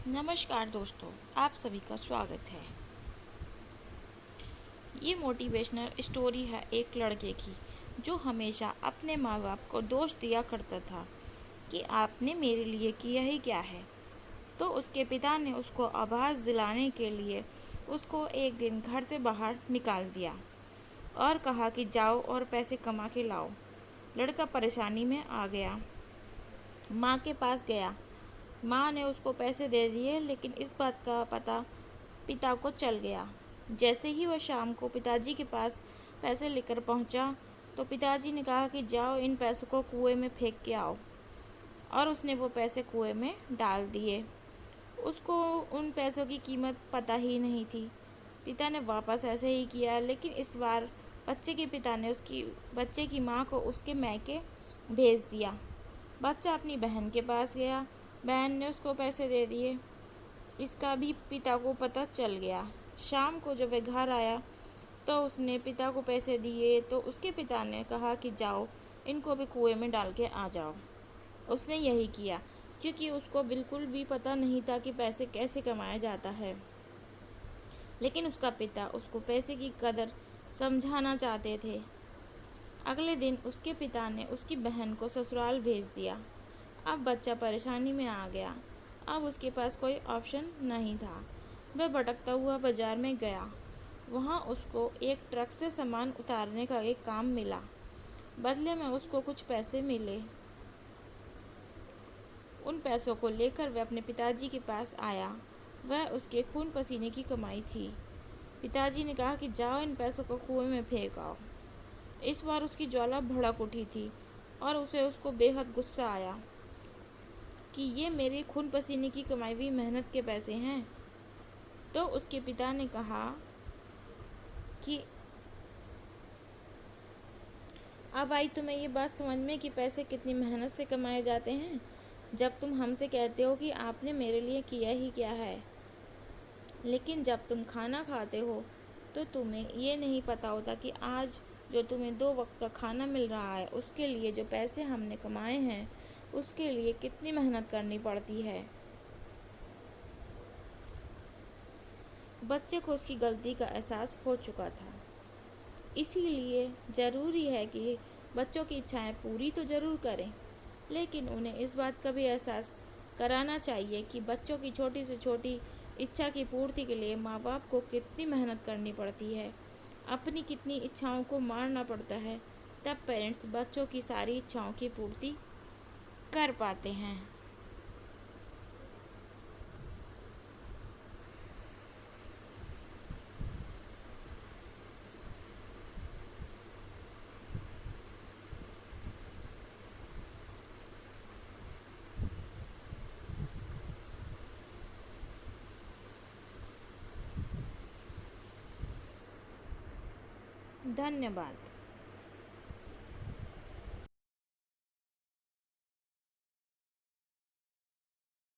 नमस्कार दोस्तों, आप सभी का स्वागत है। ये मोटिवेशनल स्टोरी है एक लड़के की जो हमेशा अपने माँ बाप को दोष दिया करता था कि आपने मेरे लिए किया ही क्या है। तो उसके पिता ने उसको आभास दिलाने के लिए उसको एक दिन घर से बाहर निकाल दिया और कहा कि जाओ और पैसे कमा के लाओ। लड़का परेशानी में आ गया, माँ के पास गया। माँ ने उसको पैसे दे दिए, लेकिन इस बात का पता पिता को चल गया। जैसे ही वह शाम को पिताजी के पास पैसे लेकर पहुंचा, तो पिताजी ने कहा कि जाओ इन पैसों को कुएं में फेंक के आओ। और उसने वो पैसे कुएं में डाल दिए। उसको उन पैसों की कीमत पता ही नहीं थी। पिता ने वापस ऐसे ही किया, लेकिन इस बार बच्चे के पिता ने बच्चे की माँ को उसके मैके भेज दिया। बच्चा अपनी बहन के पास गया, बहन ने उसको पैसे दे दिए। इसका भी पिता को पता चल गया। शाम को जब वह घर आया तो उसने पिता को पैसे दिए, तो उसके पिता ने कहा कि जाओ इनको भी कुएं में डाल के आ जाओ। उसने यही किया क्योंकि उसको बिल्कुल भी पता नहीं था कि पैसे कैसे कमाया जाता है। लेकिन उसका पिता उसको पैसे की कदर समझाना चाहते थे। अगले दिन उसके पिता ने उसकी बहन को ससुराल भेज दिया। अब बच्चा परेशानी में आ गया। अब उसके पास कोई ऑप्शन नहीं था। वह भटकता हुआ बाजार में गया। वहाँ उसको एक ट्रक से सामान उतारने का एक काम मिला। बदले में उसको कुछ पैसे मिले। उन पैसों को लेकर वह अपने पिताजी के पास आया। वह उसके खून पसीने की कमाई थी। पिताजी ने कहा कि जाओ इन पैसों को कुएं में फेंक आओ। इस बार उसकी ज्वाला भड़क उठी थी और उसको बेहद गुस्सा आया कि ये मेरे खून पसीने की कमाई हुई मेहनत के पैसे हैं। तो उसके पिता ने कहा कि अब आई तुम्हें ये बात समझ में कि पैसे कितनी मेहनत से कमाए जाते हैं, जब तुम हमसे कहते हो कि आपने मेरे लिए किया ही क्या है। लेकिन जब तुम खाना खाते हो तो तुम्हें ये नहीं पता होता कि आज जो तुम्हें 2 वक्त का खाना मिल रहा है, उसके लिए जो पैसे हमने कमाए हैं उसके लिए कितनी मेहनत करनी पड़ती है। बच्चे को उसकी गलती का एहसास हो चुका था। इसीलिए ज़रूरी है कि बच्चों की इच्छाएं पूरी तो ज़रूर करें, लेकिन उन्हें इस बात का भी एहसास कराना चाहिए कि बच्चों की छोटी से छोटी इच्छा की पूर्ति के लिए माँ बाप को कितनी मेहनत करनी पड़ती है, अपनी कितनी इच्छाओं को मारना पड़ता है। तब पेरेंट्स बच्चों की सारी इच्छाओं की पूर्ति कर पाते हैं। धन्यवाद।